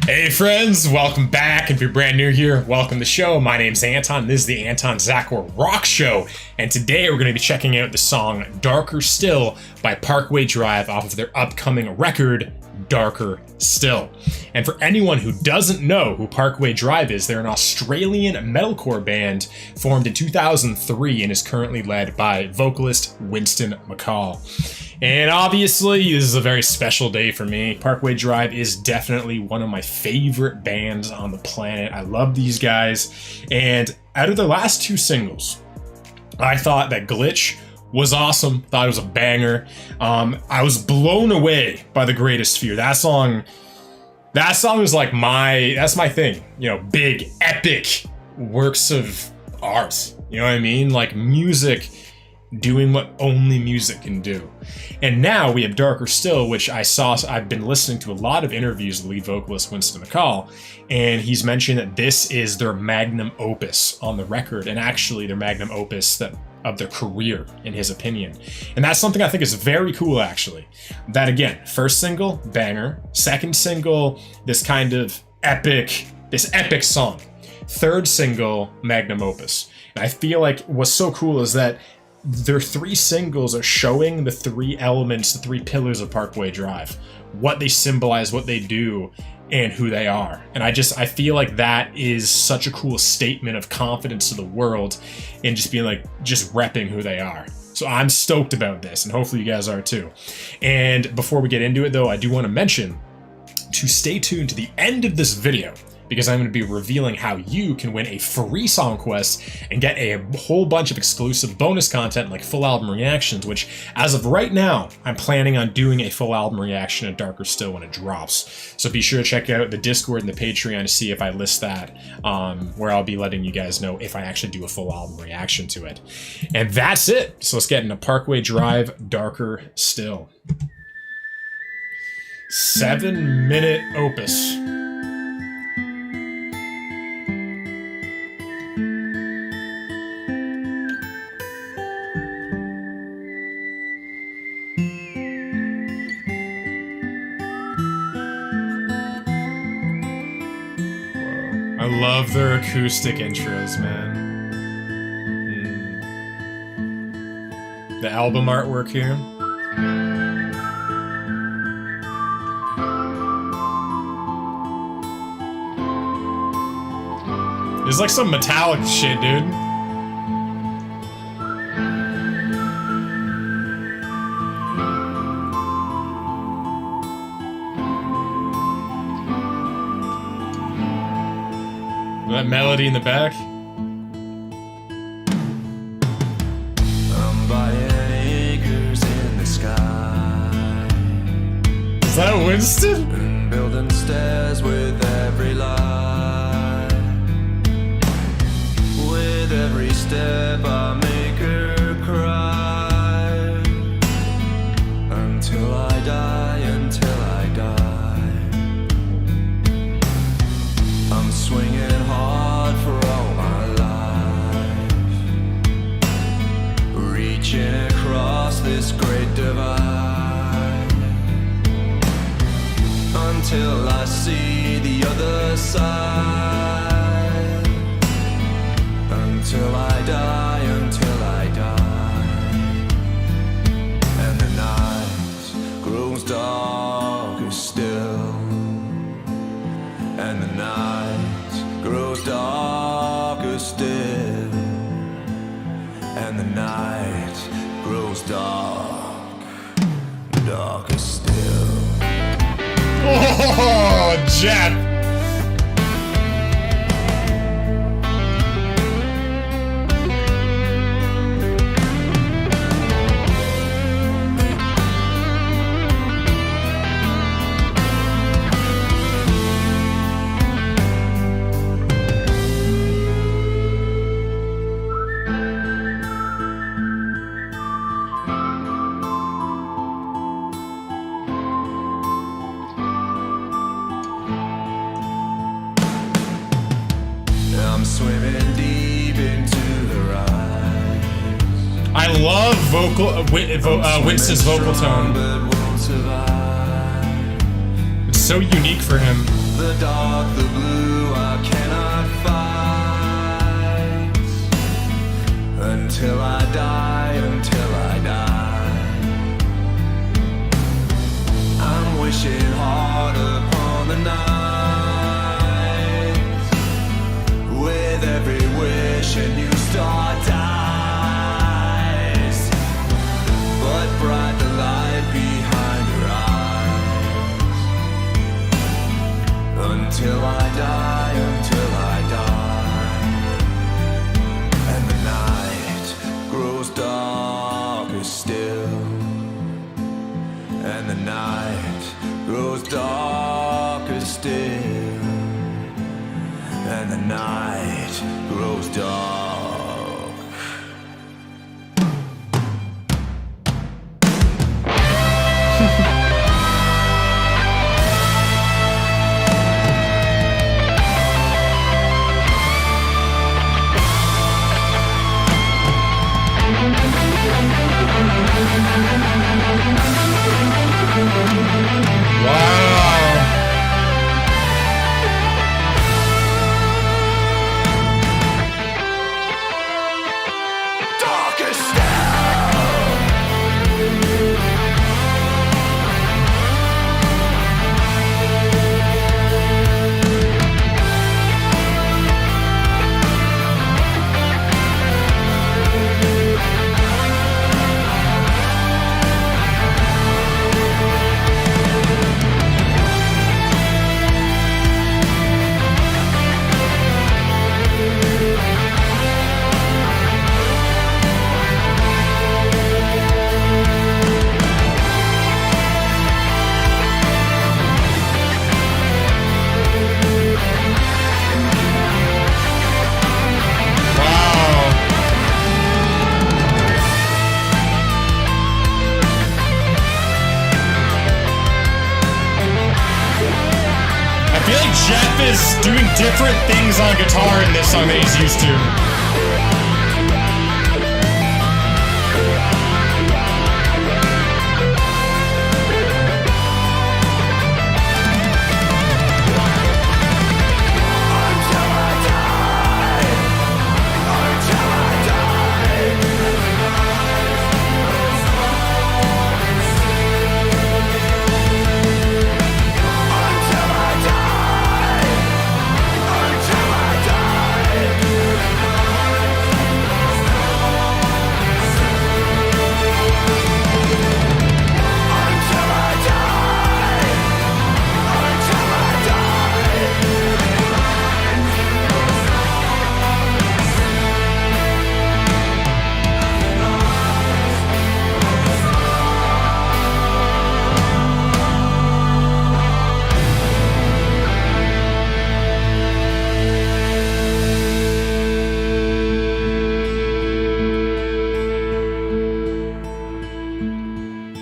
Hey friends, welcome back. If you're brand new here, welcome to the show. My name's Anton. This is the Anton Zachor Rock Show, and today we're going to be checking out the song Darker Still by Parkway Drive off of their upcoming record, Darker Still. And for anyone who doesn't know who Parkway Drive is, they're an Australian metalcore band formed in 2003 and is currently led by vocalist Winston McCall. And obviously, this is a very special day for me. Parkway Drive is definitely one of my favorite bands on the planet. I love these guys. And out of their last two singles, I thought that Glitch was awesome. Thought it was a banger. I was blown away by The Greatest Fear. That song is like that's my thing. You know, big, epic works of art. You know what I mean? Like music doing what only music can do. And now we have Darker Still, which I've been listening to a lot of interviews with lead vocalist Winston McCall, and he's mentioned that this is their magnum opus on the record, and actually their magnum opus of their career, in his opinion. And that's something I think is very cool, actually. That again, first single, banger. Second single, this epic song. Third single, magnum opus. And I feel like what's so cool is that their three singles are showing the three elements, the three pillars of Parkway Drive, what they symbolize, what they do, and who they are. And I feel like that is such a cool statement of confidence to the world and just being like, just repping who they are. So I'm stoked about this, and hopefully you guys are too. And before we get into it though, I do want to mention to stay tuned to the end of this video, because I'm going to be revealing how you can win a free song quest and get a whole bunch of exclusive bonus content like full album reactions, which as of right now, I'm planning on doing a full album reaction of Darker Still when it drops. So be sure to check out the Discord and the Patreon to see if I list that, where I'll be letting you guys know if I actually do a full album reaction to it. And that's it. So let's get into Parkway Drive, Darker Still. 7-minute opus. I love their acoustic intros, man. The album artwork here. It's like some metallic shit, dude. That melody in the back. I'm buying acres in the sky. Is that Winston? And building stairs with every lie. With every step I make her cry. Until I die, until I die. I'm swinging hard for all my life, reaching across this great divide, until I see the other side, until I die, until I die. And the night grows darker still, and the night grows darker still, and the night grows darker still. Oh, Jeff! Swimming deep into her eyes. I love Winston's vocal tone. It's so unique for him. The dark, the blue, I cannot fight. Until I die, until I die. I'm wishing hard upon the night. With every wish a new star dies. But bright the light behind her eyes. Until I die, until I die. And the night grows darker still. And the night grows darker still. And the night grows dark. Wow. Darker still. I feel like Jeff is doing different things on guitar in this song that he's used to.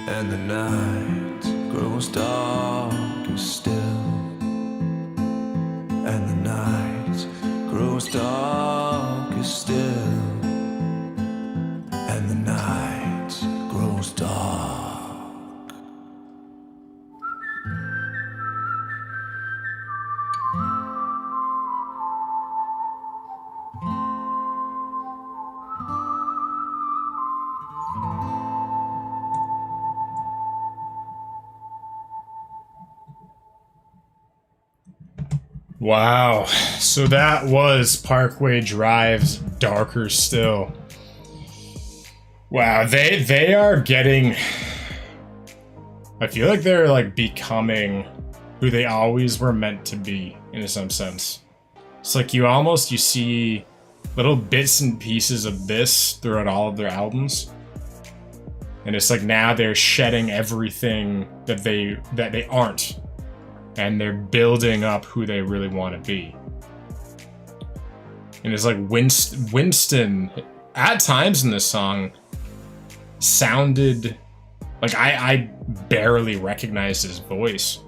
And the night grows darker still. And the night grows darker still. And the night grows dark. Wow. So that was Parkway Drive's Darker Still. Wow, they are getting, I feel like they're like becoming who they always were meant to be in some sense. It's like you see little bits and pieces of this throughout all of their albums. And it's like now they're shedding everything that they aren't. And they're building up who they really want to be. And it's like Winston, at times in this song, sounded like I barely recognized his voice.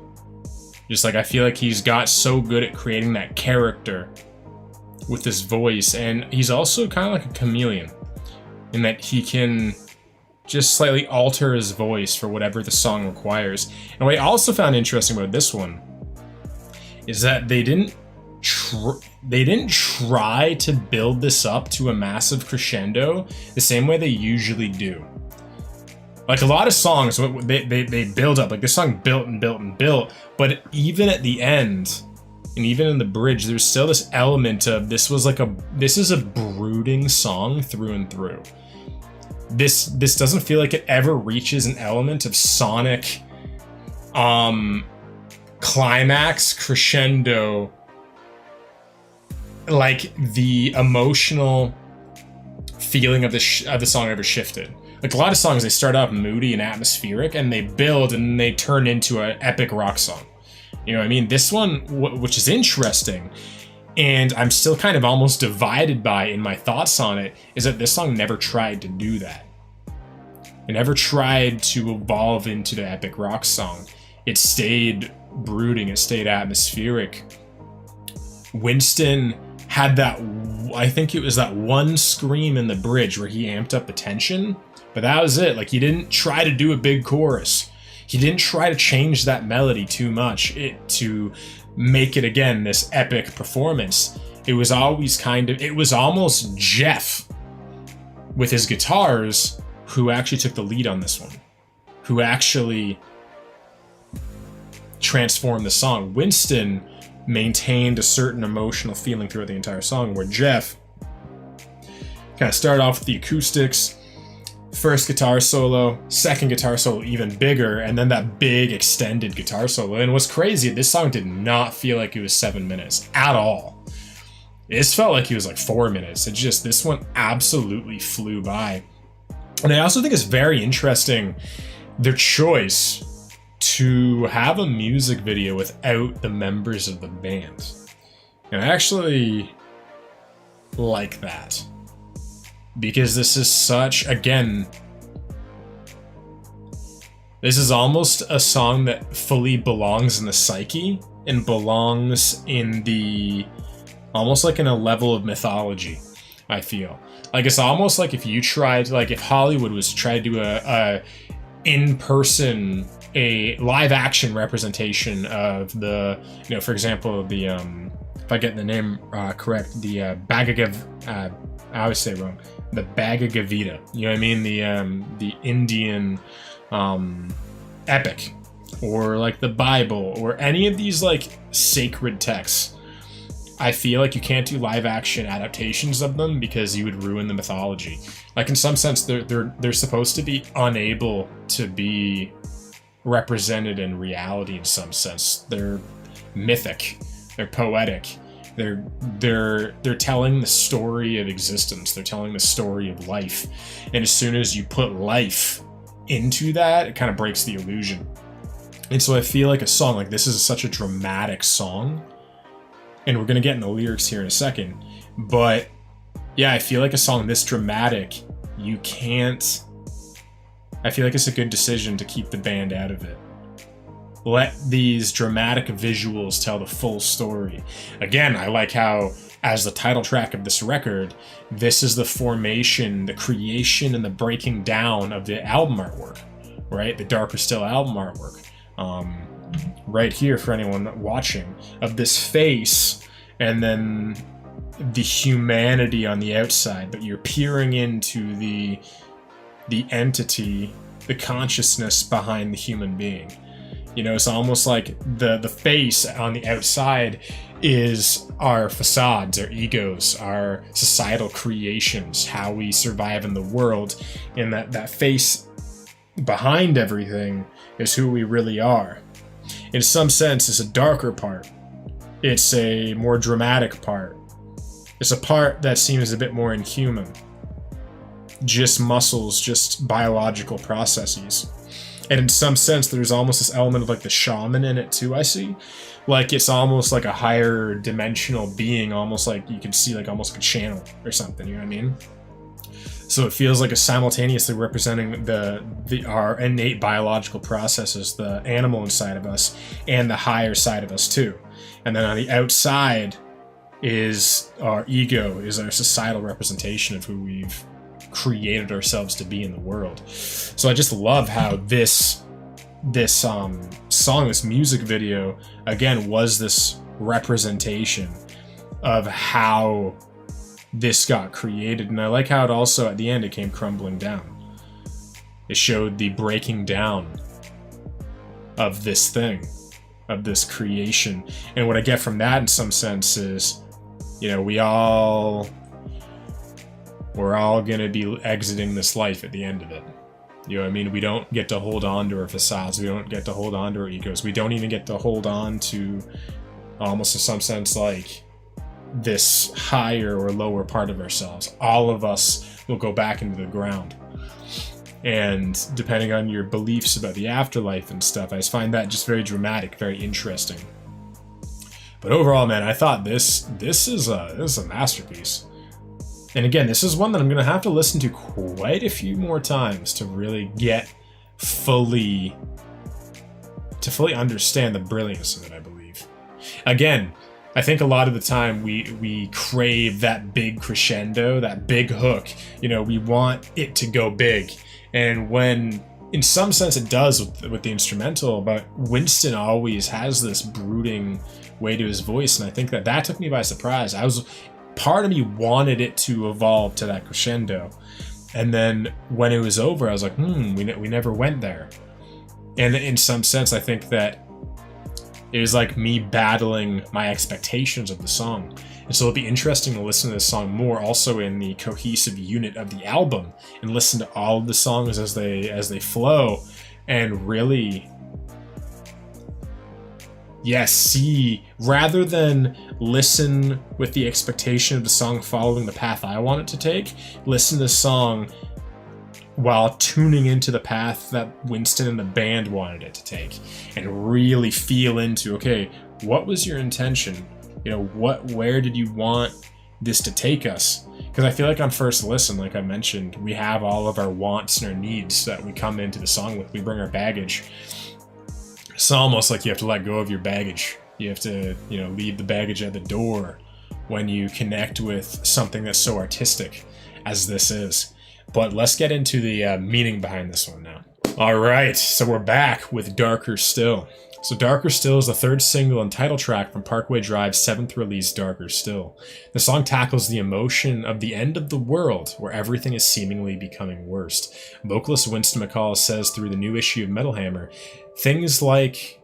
Just like I feel like he's got so good at creating that character with his voice, and he's also kind of like a chameleon in that he can just slightly alter his voice for whatever the song requires. And what I also found interesting about this one is that they didn't try to build this up to a massive crescendo the same way they usually do. Like a lot of songs, they build up. Like this song built and built and built, but even at the end, and even in the bridge, there's still this element of this is a brooding song through and through. This doesn't feel like it ever reaches an element of sonic climax crescendo, like the emotional feeling of the song ever shifted. Like a lot of songs, they start out moody and atmospheric, and they build and they turn into an epic rock song. You know what I mean? This one, which is interesting, and I'm still kind of almost divided by in my thoughts on it, is that this song never tried to do that. It never tried to evolve into the epic rock song. It stayed brooding, it stayed atmospheric. Winston had that, I think it was that one scream in the bridge where he amped up the tension, but that was it. Like, he didn't try to do a big chorus. He didn't try to change that melody too much to make it, again, this epic performance. It was always it was almost Jeff with his guitars who actually took the lead on this one, who actually transformed the song. Winston maintained a certain emotional feeling throughout the entire song, where Jeff kind of started off with the acoustics, first guitar solo, second guitar solo even bigger, and then that big extended guitar solo. And what's crazy, this song did not feel like it was 7 minutes at all. This felt like it was like 4 minutes. This one absolutely flew by. And I also think it's very interesting, their choice to have a music video without the members of the band. And I actually like that, because this is such, again, this is almost a song that fully belongs in the psyche and belongs in the, almost like in a level of mythology, I feel. Like, it's almost like if you tried, like if Hollywood was to try to do a in-person, a live action representation of the, you know, for example, the, if I get the name correct, the I always say it wrong, the Bhagavad-gita, you know what I mean? The Indian epic, or like the Bible, or any of these like sacred texts. I feel like you can't do live action adaptations of them because you would ruin the mythology. Like, in some sense, they're supposed to be unable to be represented in reality in some sense. They're mythic, they're poetic, they're telling the story of existence, they're telling the story of life. And as soon as you put life into that, it kind of breaks the illusion. And so I feel like a song like this is such a dramatic song, and we're gonna get in the lyrics here in a second, but yeah, I feel like a song this dramatic, you can't, I feel like it's a good decision to keep the band out of it. Let these dramatic visuals tell the full story. Again, I like how, as the title track of this record, this is the formation, the creation, and the breaking down of the album artwork, right? The Darker Still album artwork. Right here, for anyone watching, of this face, and then the humanity on the outside, but you're peering into the entity, the consciousness behind the human being. You know, it's almost like the face on the outside is our facades, our egos, our societal creations, how we survive in the world, and that face behind everything is who we really are. In some sense, it's a darker part. It's a more dramatic part. It's a part that seems a bit more inhuman. Just muscles, just biological processes. And in some sense, there's almost this element of like the shaman in it too, I see. Like, it's almost like a higher dimensional being, almost like you could see like almost like a channel or something, you know what I mean? So it feels like it's simultaneously representing our innate biological processes, the animal inside of us, and the higher side of us too. And then on the outside is our ego, is our societal representation of who we've created ourselves to be in the world. So I just love how this this song, this music video, again, was this representation of how this got created. And I like how it also, at the end, it came crumbling down. It showed the breaking down of this thing, of this creation. And what I get from that in some sense is, you know, we're all gonna be exiting this life at the end of it. You know what I mean? We don't get to hold on to our facades. We don't get to hold on to our egos. We don't even get to hold on to, almost in some sense, like this higher or lower part of ourselves. All of us will go back into the ground. And depending on your beliefs about the afterlife and stuff, I just find that just very dramatic, very interesting. But overall, man, I thought this is a masterpiece. And again, this is one that I'm going to have to listen to quite a few more times to really get fully understand the brilliance of it, I believe. Again, I think a lot of the time we crave that big crescendo, that big hook. You know, we want it to go big. And when, in some sense, it does with the instrumental, but Winston always has this brooding way to his voice, and I think that took me by surprise. Part of me wanted it to evolve to that crescendo, and then when it was over, I was like, we never went there. And in some sense, I think that it was like me battling my expectations of the song. And so it'll be interesting to listen to this song more, also in the cohesive unit of the album, and listen to all of the songs as they flow, and really, yes, see, rather than listen with the expectation of the song following the path I want it to take, listen to the song while tuning into the path that Winston and the band wanted it to take, and really feel into, okay, what was your intention? You know, where did you want this to take us? Because I feel like on first listen, like I mentioned, we have all of our wants and our needs that we come into the song with. We bring our baggage. It's almost like you have to let go of your baggage. You have to, you know, leave the baggage at the door when you connect with something that's so artistic as this is. But let's get into the meaning behind this one now. All right, so we're back with Darker Still. So Darker Still is the third single and title track from Parkway Drive's seventh release, Darker Still. The song tackles the emotion of the end of the world, where everything is seemingly becoming worse. Vocalist Winston McCall says through the new issue of Metal Hammer, things like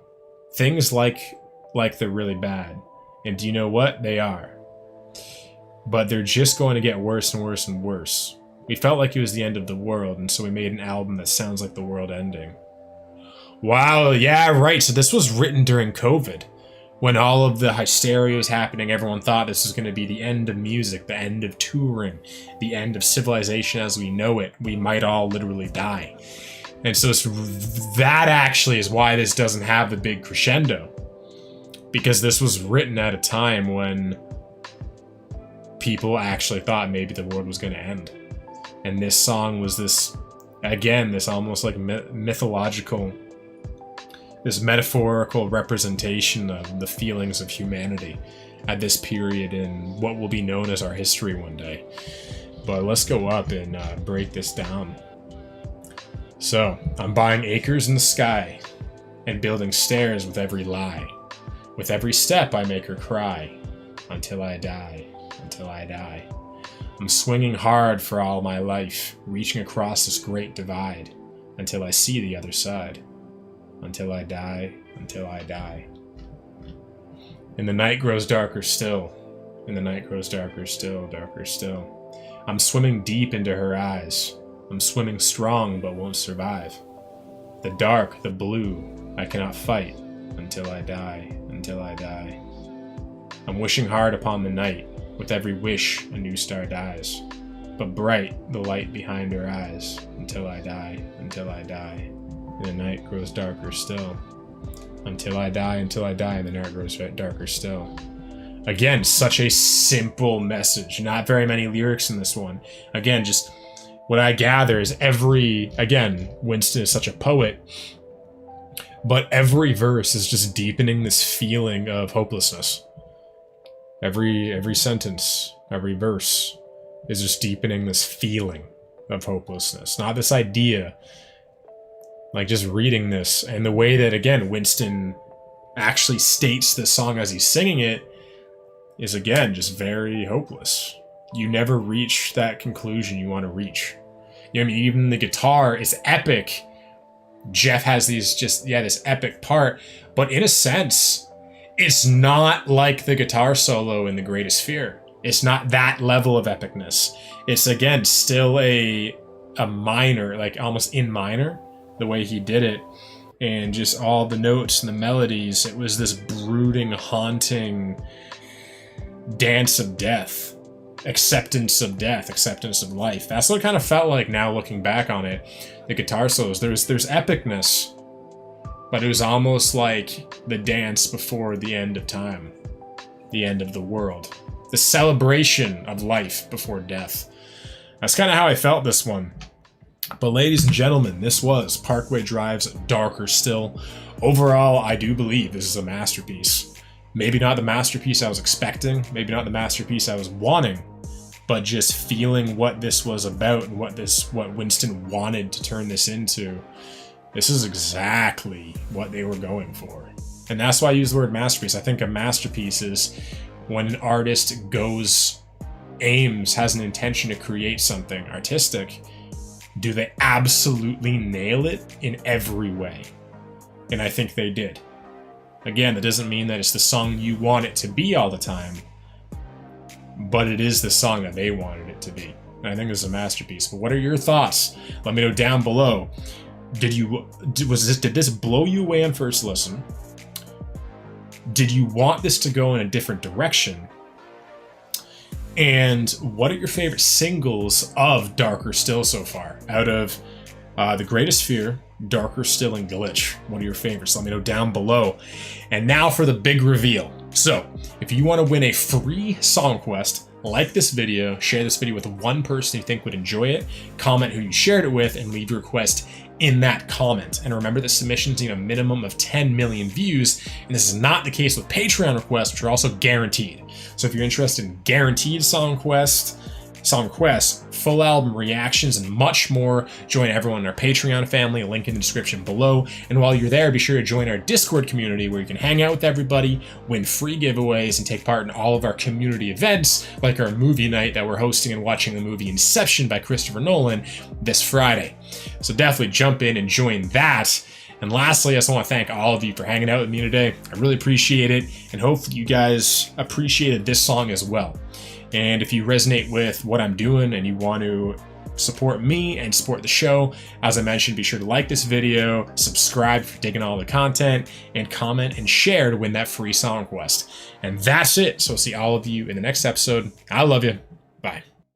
they're really bad. And do you know what? They are. But they're just going to get worse and worse and worse. We felt like it was the end of the world, and so we made an album that sounds like the world ending. Wow, yeah, right. So this was written during COVID, when all of the hysteria was happening. Everyone thought this was going to be the end of music, the end of touring, the end of civilization as we know it. We might all literally die. And so that actually is why this doesn't have the big crescendo. Because this was written at a time when people actually thought maybe the world was going to end. And this song was this, again, this almost like mythological, this metaphorical representation of the feelings of humanity at this period in what will be known as our history one day. But let's go up and break this down. So, I'm buying acres in the sky and building stairs with every lie. With every step I make her cry until I die, until I die. I'm swinging hard for all my life, reaching across this great divide until I see the other side. Until I die, until I die. And the night grows darker still, and the night grows darker still, darker still. I'm swimming deep into her eyes. I'm swimming strong but won't survive. The dark, the blue, I cannot fight until I die, until I die. I'm wishing hard upon the night. With every wish, a new star dies. But bright, the light behind her eyes. Until I die, until I die. And the night grows darker still. Until I die, and the night grows darker still. Again, such a simple message. Not very many lyrics in this one. Again, just what I gather is again, Winston is such a poet, but every verse is just deepening this feeling of hopelessness. Every sentence, every verse is just deepening this feeling of hopelessness. Not this idea Like, just reading this and the way that, again, Winston actually states the song as he's singing it is, again, just very hopeless. You never reach that conclusion you want to reach. You know what I mean? Even the guitar is epic. Jeff has these this epic part, but in a sense, it's not like the guitar solo in The Greatest Fear. It's not that level of epicness. It's, again, still a minor, like almost in minor, the way he did it. And just all the notes and the melodies, it was this brooding, haunting dance of death. Acceptance of death, acceptance of life. That's what it kind of felt like now looking back on it. The guitar solos, there's epicness, but it was almost like the dance before the end of time, the end of the world, the celebration of life before death. That's kind of how I felt this one. But ladies and gentlemen, this was Parkway Drive's Darker Still. Overall, I do believe this is a masterpiece. Maybe not the masterpiece I was expecting, maybe not the masterpiece I was wanting, but just feeling what this was about and what Winston wanted to turn this into. This is exactly what they were going for. And that's why I use the word masterpiece. I think a masterpiece is when an artist has an intention to create something artistic. Do they absolutely nail it in every way? And I think they did. Again, that doesn't mean that it's the song you want it to be all the time, but it is the song that they wanted it to be. And I think it's a masterpiece. But what are your thoughts? Let me know down below. Did this blow you away on first listen? Did you want this to go in a different direction? And what are your favorite singles of Darker Still so far? Out of The Greatest Fear, Darker Still, and Glitch. What are your favorites? Let me know down below. And now for the big reveal. So, if you want to win a free song quest, like this video, share this video with one person you think would enjoy it, comment who you shared it with, and leave your request in that comment. And remember that submissions need a minimum of 10 million views, and this is not the case with Patreon requests, which are also guaranteed. So if you're interested in guaranteed song requests, full album reactions, and much more, join everyone in our Patreon family, link in the description below. And while you're there, be sure to join our Discord community where you can hang out with everybody, win free giveaways, and take part in all of our community events, like our movie night that we're hosting and watching the movie Inception by Christopher Nolan this Friday. So definitely jump in and join that. And lastly, I just want to thank all of you for hanging out with me today. I really appreciate it, and hopefully you guys appreciated this song as well. And if you resonate with what I'm doing and you want to support me and support the show, as I mentioned, be sure to like this video, subscribe for digging all the content, and comment and share to win that free song request. And that's it. So I'll see all of you in the next episode. I love you. Bye.